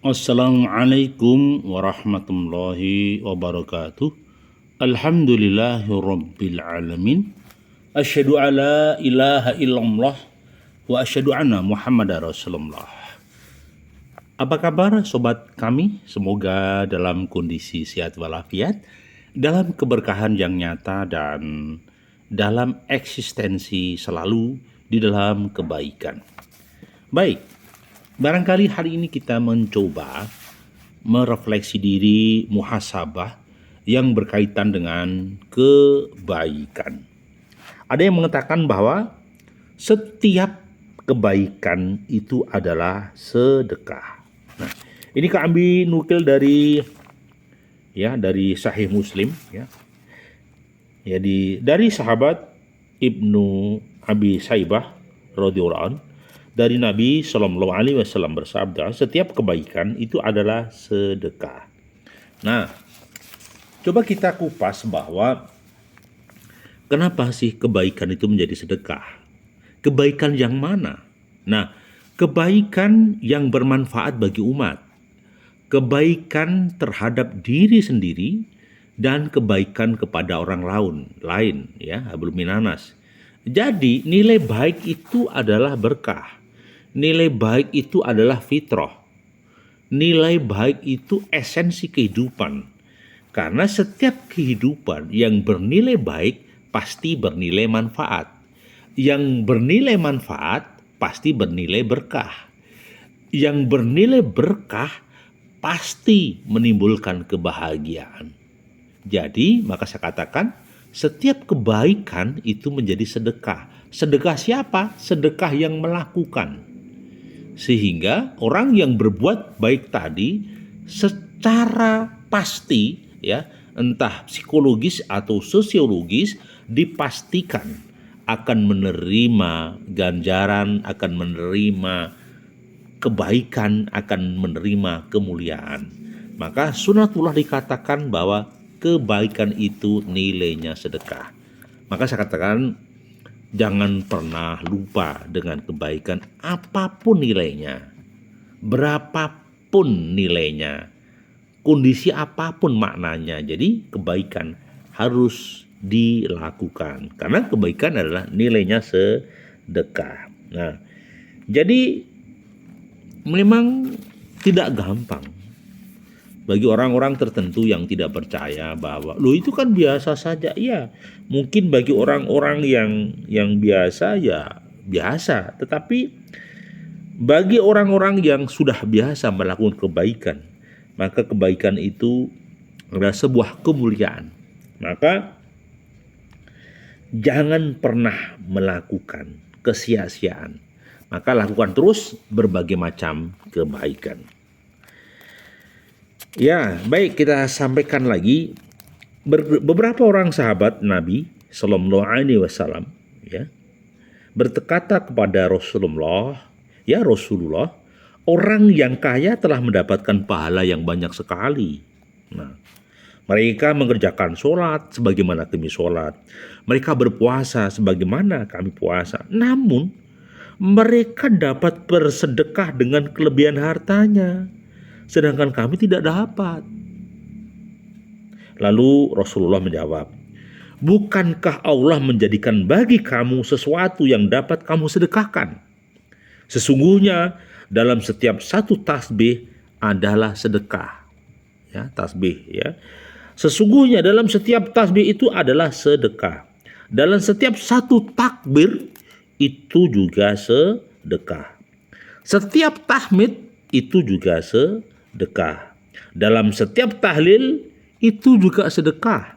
Assalamualaikum warahmatullahi wabarakatuh. Alhamdulillahi rabbil alamin. Asyhadu alla ilaha illallah wa asyhadu anna Muhammadar Rasulullah. Apa kabar sobat kami? Semoga dalam kondisi sehat walafiat, dalam keberkahan yang nyata dan dalam eksistensi selalu di dalam kebaikan. Baik, barangkali hari ini kita mencoba merefleksi diri, muhasabah yang berkaitan dengan kebaikan. Ada yang mengatakan bahwa setiap kebaikan itu adalah sedekah. Nah, ini kami nukil dari Sahih Muslim ya. Dari sahabat Ibnu Abi Saibah radhiyallahu anhu, dari Nabi Shallallahu Alaihi Wasallam bersabda, setiap kebaikan itu adalah sedekah. Nah, coba kita kupas bahwa kenapa sih kebaikan itu menjadi sedekah? Kebaikan yang mana? Nah, kebaikan yang bermanfaat bagi umat, kebaikan terhadap diri sendiri, dan kebaikan kepada orang lain ya, hablum minanas. Jadi nilai baik itu adalah berkah. Nilai baik itu adalah fitrah. Nilai baik itu esensi kehidupan. Karena setiap kehidupan yang bernilai baik pasti bernilai manfaat. Yang bernilai manfaat pasti bernilai berkah. Yang bernilai berkah pasti menimbulkan kebahagiaan. Jadi maka saya katakan setiap kebaikan itu menjadi sedekah. Sedekah siapa? Sedekah yang melakukan. Sehingga orang yang berbuat baik tadi secara pasti ya, entah psikologis atau sosiologis, dipastikan akan menerima ganjaran, akan menerima kebaikan, akan menerima kemuliaan. Maka sunatullah dikatakan bahwa kebaikan itu nilainya sedekah. Maka saya katakan jangan pernah lupa dengan kebaikan apapun nilainya, berapapun nilainya, kondisi apapun maknanya. Jadi kebaikan harus dilakukan karena kebaikan adalah nilainya sedekah. Nah, jadi memang tidak gampang bagi orang-orang tertentu yang tidak percaya bahwa lo itu kan biasa saja. Iya, mungkin bagi orang-orang yang biasa ya biasa, tetapi bagi orang-orang yang sudah biasa melakukan kebaikan, maka kebaikan itu adalah sebuah kemuliaan. Maka jangan pernah melakukan kesia-siaan. Maka lakukan terus berbagai macam kebaikan. Ya, baik, kita sampaikan lagi beberapa orang sahabat Nabi Sallallahu Alaihi Wasallam ya berkata kepada Rasulullah, ya Rasulullah, orang yang kaya telah mendapatkan pahala yang banyak sekali. Nah, mereka mengerjakan sholat sebagaimana kami sholat, mereka berpuasa sebagaimana kami puasa, namun mereka dapat bersedekah dengan kelebihan hartanya, sedangkan kami tidak dapat. Lalu Rasulullah menjawab, bukankah Allah menjadikan bagi kamu sesuatu yang dapat kamu sedekahkan? Sesungguhnya dalam setiap satu tasbih adalah sedekah. Ya, tasbih ya. Sesungguhnya dalam setiap tasbih itu adalah sedekah. Dalam setiap satu takbir itu juga sedekah. Setiap tahmid itu juga sedekah. Dalam setiap tahlil itu juga sedekah.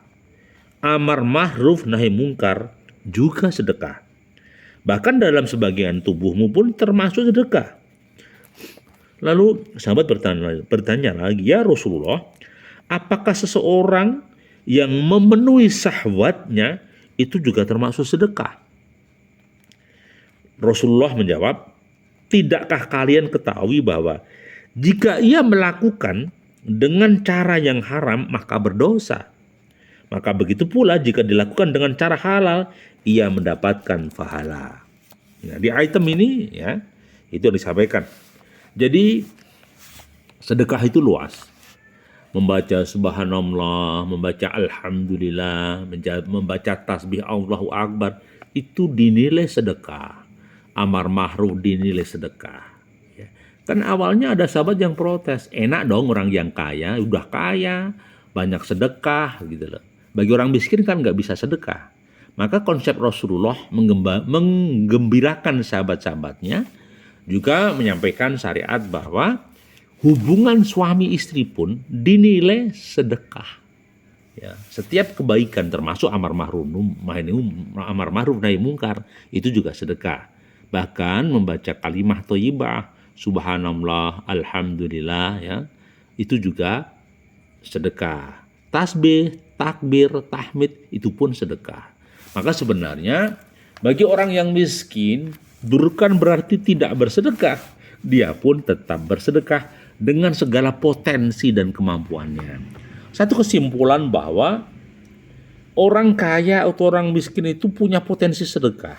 Amar ma'ruf nahi mungkar juga sedekah. Bahkan dalam sebagian tubuhmu pun termasuk sedekah. Lalu sahabat bertanya lagi, ya Rasulullah, apakah seseorang yang memenuhi syahwatnya itu juga termasuk sedekah? Rasulullah menjawab, tidakkah kalian ketahui bahwa jika ia melakukan dengan cara yang haram maka berdosa? Maka begitu pula jika dilakukan dengan cara halal, ia mendapatkan pahala. Nah, di item ini ya, itu yang disampaikan. Jadi Sedekah itu luas. Membaca subhanallah, membaca alhamdulillah, membaca tasbih Allahu Akbar, itu dinilai sedekah. Amar ma'ruf dinilai sedekah. Ya. Kan awalnya ada sahabat yang protes, enak dong orang yang kaya, udah kaya, banyak sedekah gitu loh. Bagi orang miskin kan nggak bisa sedekah. Maka konsep Rasulullah menggembirakan sahabat-sahabatnya, juga menyampaikan syariat bahwa hubungan suami istri pun dinilai sedekah. Ya, setiap kebaikan termasuk amar ma'ruf nahi mungkar itu juga sedekah. Bahkan membaca kalimah thayyibah, subhanallah, alhamdulillah, ya, itu juga sedekah. Tasbih, takbir, tahmid itu pun sedekah. Maka sebenarnya bagi orang yang miskin bukan berarti tidak bersedekah. Dia pun tetap bersedekah dengan segala potensi dan kemampuannya. Satu kesimpulan bahwa orang kaya atau orang miskin itu punya potensi sedekah.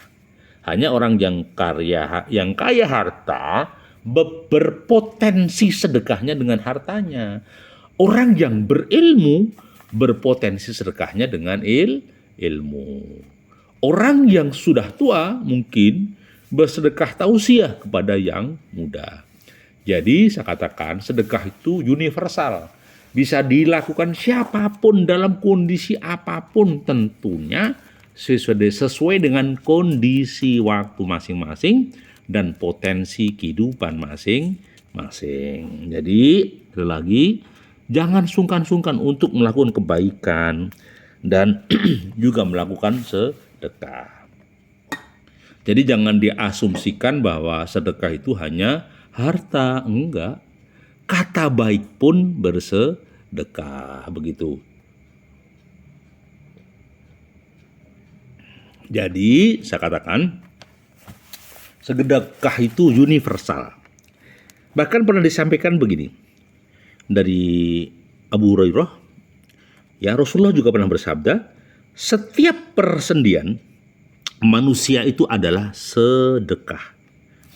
Hanya orang yang kaya harta berpotensi sedekahnya dengan hartanya. Orang yang berilmu berpotensi sedekahnya dengan ilmu. Orang yang sudah tua mungkin bersedekah tausiah kepada yang muda. Jadi saya katakan sedekah itu universal. Bisa dilakukan siapapun dalam kondisi apapun tentunya sesuai dengan kondisi waktu masing-masing dan potensi kehidupan masing-masing. Jadi sekali lagi jangan sungkan-sungkan untuk melakukan kebaikan dan juga melakukan sedekah. Jadi jangan diasumsikan bahwa sedekah itu hanya harta, enggak. Kata baik pun bersedekah, begitu. Jadi saya katakan sedekah itu universal. Bahkan pernah disampaikan begini dari Abu Hurairah, ya, Rasulullah juga pernah bersabda, setiap persendian manusia itu adalah sedekah.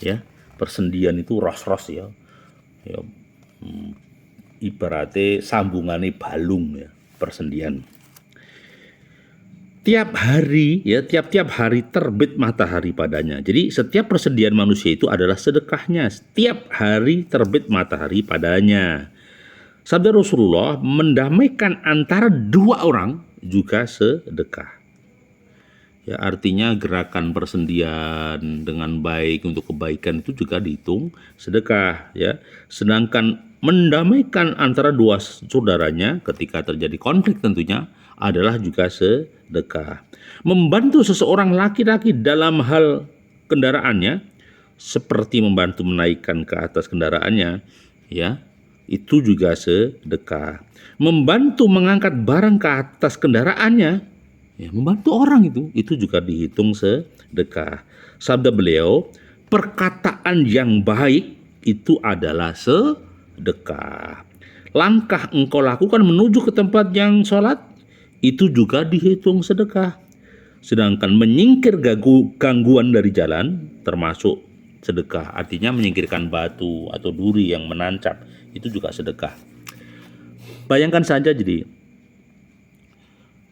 Ya, persendian itu ros-ros ya. Ya, ibaratnya sambungannya balung ya, persendian. Tiap-tiap hari terbit matahari padanya. Jadi setiap persendian manusia itu adalah sedekahnya. Setiap hari terbit matahari padanya. Sabda Rasulullah, mendamaikan antara dua orang juga sedekah. Ya, artinya gerakan persendian dengan baik untuk kebaikan itu juga dihitung sedekah, ya. Sedangkan mendamaikan antara dua saudaranya ketika terjadi konflik tentunya adalah juga sedekah. Membantu seseorang laki-laki dalam hal kendaraannya seperti membantu menaikkan ke atas kendaraannya, ya, itu juga sedekah. Membantu mengangkat barang ke atas kendaraannya, ya, membantu orang itu juga dihitung sedekah. Sabda beliau, perkataan yang baik itu adalah sedekah. Langkah engkau lakukan menuju ke tempat yang sholat, itu juga dihitung sedekah. Sedangkan menyingkir gangguan dari jalan termasuk sedekah. Artinya menyingkirkan batu atau duri yang menancap, itu juga sedekah. Bayangkan saja, jadi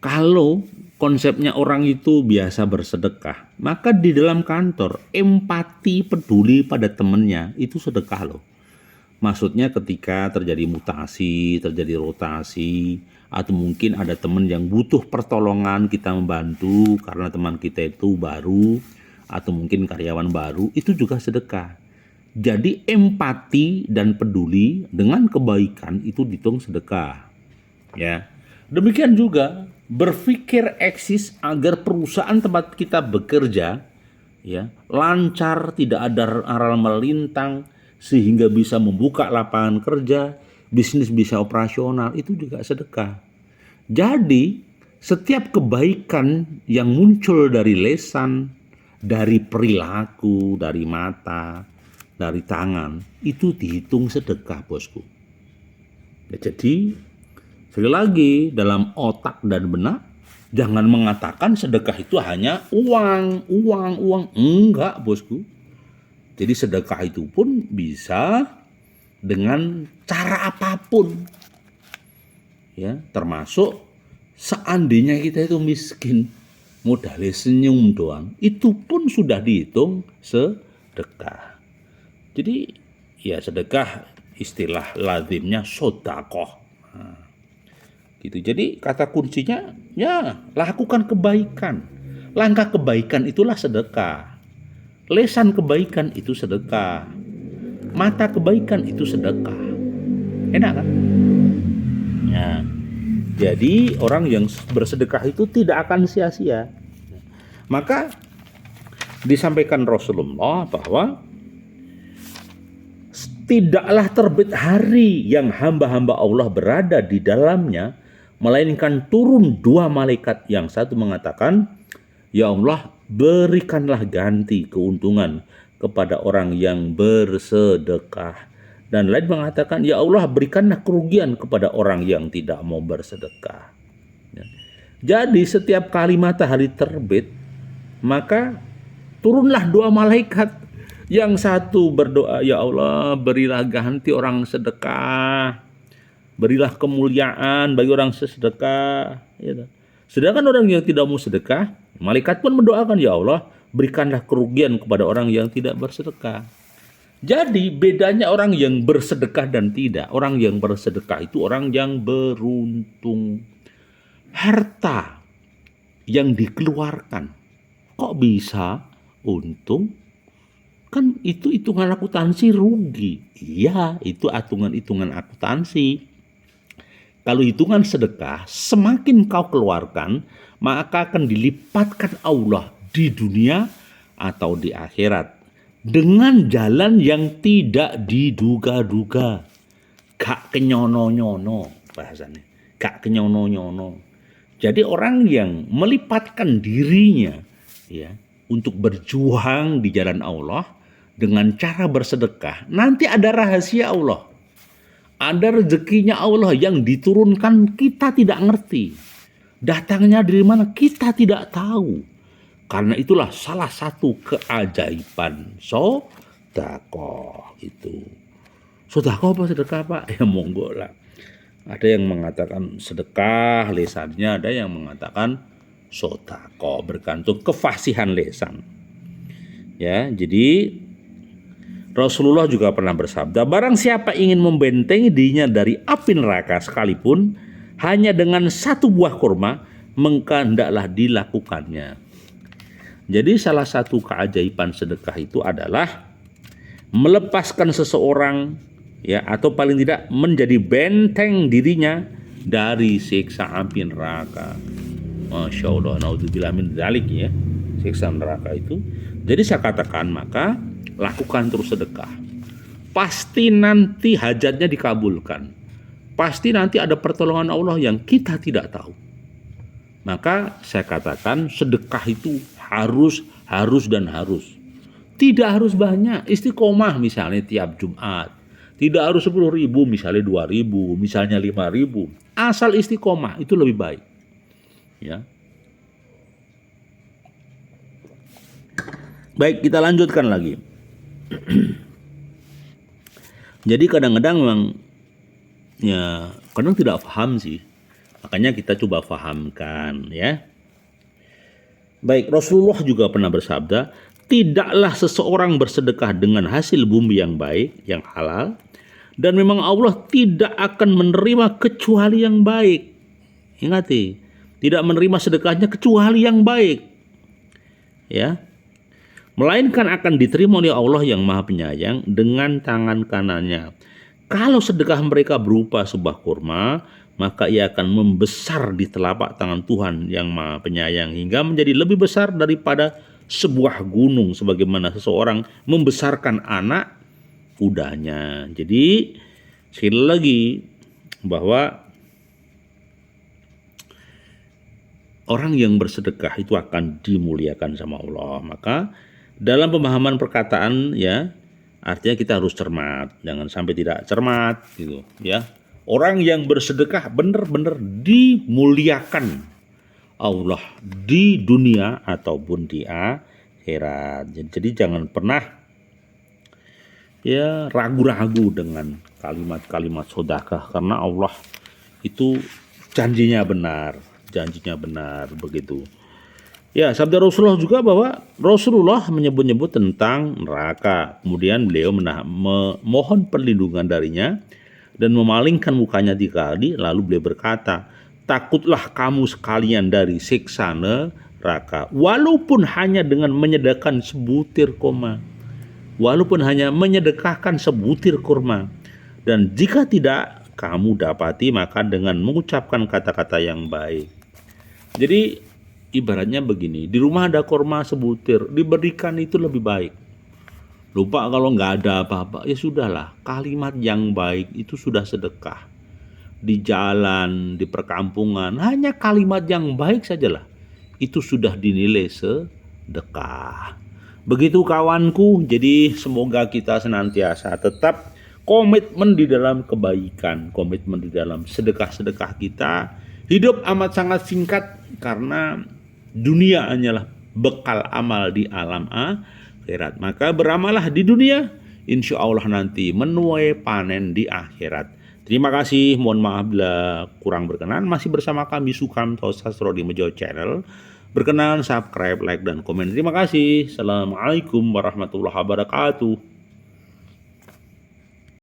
kalau konsepnya orang itu biasa bersedekah, maka di dalam kantor empati, peduli pada temannya itu sedekah loh. Maksudnya ketika terjadi mutasi, terjadi rotasi, atau mungkin ada teman yang butuh pertolongan, kita membantu karena teman kita itu baru atau mungkin karyawan baru, itu juga sedekah. Jadi empati dan peduli dengan kebaikan itu dihitung sedekah. Ya. Demikian juga berpikir eksis agar perusahaan tempat kita bekerja, ya, lancar, tidak ada aral melintang, sehingga bisa membuka lapangan kerja, bisnis bisa operasional, itu juga sedekah. Jadi setiap kebaikan yang muncul dari lisan, dari perilaku, dari mata, dari tangan, itu dihitung sedekah, bosku. Ya, jadi sekali lagi, dalam otak dan benak, jangan mengatakan sedekah itu hanya uang. Enggak, bosku. Jadi sedekah itu pun bisa dengan cara apapun. Ya, termasuk seandainya kita itu miskin, modalnya senyum doang, itu pun sudah dihitung sedekah. Jadi ya sedekah istilah lazimnya sodakoh. Nah, gitu. Jadi kata kuncinya ya lakukan kebaikan. Langkah kebaikan itulah sedekah. Lesan kebaikan itu sedekah. Mata kebaikan itu sedekah. Enak kan? Ya. Jadi orang yang bersedekah itu tidak akan sia-sia. Maka disampaikan Rasulullah bahwa tidaklah terbit hari yang hamba-hamba Allah berada di dalamnya, melainkan turun dua malaikat, yang satu mengatakan, "Ya Allah, berikanlah ganti keuntungan kepada orang yang bersedekah." Dan lain mengatakan, "Ya Allah, berikanlah kerugian kepada orang yang tidak mau bersedekah." Jadi setiap kali matahari terbit, maka turunlah dua malaikat. Yang satu berdoa, "Ya Allah, berilah ganti orang sedekah, berilah kemuliaan bagi orang sedekah." Sedangkan orang yang tidak mau sedekah, malaikat pun mendoakan, "Ya Allah, berikanlah kerugian kepada orang yang tidak bersedekah." Jadi bedanya orang yang bersedekah dan tidak. Orang yang bersedekah itu orang yang beruntung. Harta yang dikeluarkan kok bisa untung? Kan itu hitungan akuntansi rugi. Iya, itu hitungan akuntansi. Kalau hitungan sedekah, semakin kau keluarkan, maka akan dilipatkan Allah di dunia atau di akhirat dengan jalan yang tidak diduga-duga. Gak kenyono-nyono bahasanya. Gak kenyono-nyono. Jadi orang yang melipatkan dirinya ya untuk berjuang di jalan Allah dengan cara bersedekah, nanti ada rahasia Allah. Ada rezekinya Allah yang diturunkan kita tidak ngerti. Datangnya dari mana kita tidak tahu. Karena itulah salah satu keajaiban sedekah itu. Sedekah apa sedekah Pak? Ya monggo lah. Ada yang mengatakan sedekah lesannya, ada yang mengatakan sedekah, bergantung kefasihan lesan. Ya, jadi Rasulullah juga pernah bersabda, "Barang siapa ingin membentengi dirinya dari api neraka sekalipun hanya dengan satu buah kurma, maka hendaklah dilakukannya." Jadi salah satu keajaiban sedekah itu adalah melepaskan seseorang ya, atau paling tidak menjadi benteng dirinya dari siksa api neraka. Masya Allah, naudzubillah min dzalik ya, siksa neraka itu. Jadi saya katakan, maka lakukan terus sedekah. Pasti nanti hajatnya dikabulkan. Pasti nanti ada pertolongan Allah yang kita tidak tahu. Maka saya katakan sedekah itu harus dan harus. Tidak harus banyak, istiqomah misalnya tiap Jumat. Tidak harus 10.000, misalnya 2.000, misalnya 5.000. Asal istiqomah itu lebih baik. Ya. Baik, kita lanjutkan lagi. Jadi kadang-kadang memang ya kadang tidak paham sih. Makanya kita coba fahamkan ya. Baik, Rasulullah juga pernah bersabda, "Tidaklah seseorang bersedekah dengan hasil bumi yang baik, yang halal, dan memang Allah tidak akan menerima kecuali yang baik." Ingati, tidak menerima sedekahnya kecuali yang baik. Ya. Melainkan akan diterima oleh Allah yang Maha Penyayang dengan tangan kanannya. Kalau sedekah mereka berupa sebuah kurma, maka ia akan membesar di telapak tangan Tuhan yang Maha Penyayang hingga menjadi lebih besar daripada sebuah gunung, sebagaimana seseorang membesarkan anak kudanya. Jadi sekali lagi bahwa orang yang bersedekah itu akan dimuliakan sama Allah. Maka dalam pemahaman perkataan ya, artinya kita harus cermat, jangan sampai tidak cermat gitu ya. Orang yang bersedekah benar-benar dimuliakan Allah di dunia ataupun di akhirat. Jadi jangan pernah ya ragu-ragu dengan kalimat-kalimat sedekah, karena Allah itu janjinya benar begitu. Ya, sabda Rasulullah juga bahwa Rasulullah menyebut-nyebut tentang neraka. Kemudian beliau memohon perlindungan darinya dan memalingkan mukanya 3 kali. Lalu beliau berkata, takutlah kamu sekalian dari siksa neraka, walaupun hanya dengan menyedekahkan sebutir kurma. Walaupun hanya menyedekahkan sebutir kurma. Dan jika tidak kamu dapati, maka dengan mengucapkan kata-kata yang baik. Jadi ibaratnya begini, di rumah ada kurma sebutir, diberikan itu lebih baik. Lupa kalau nggak ada apa-apa, ya sudahlah, kalimat yang baik itu sudah sedekah. Di jalan, di perkampungan, hanya kalimat yang baik sajalah, itu sudah dinilai sedekah. Begitu kawanku, jadi semoga kita senantiasa tetap komitmen di dalam kebaikan, komitmen di dalam sedekah-sedekah kita. Hidup amat sangat singkat karena dunia hanyalah bekal amal di alam akhirat. Maka beramalah di dunia, insya Allah nanti menuai panen di akhirat. Terima kasih, mohon maaf bila kurang berkenan. Masih bersama kami Sukamto Sastro di Mejo Channel. Berkenan subscribe, like, dan komen. Terima kasih. Assalamualaikum warahmatullahi wabarakatuh.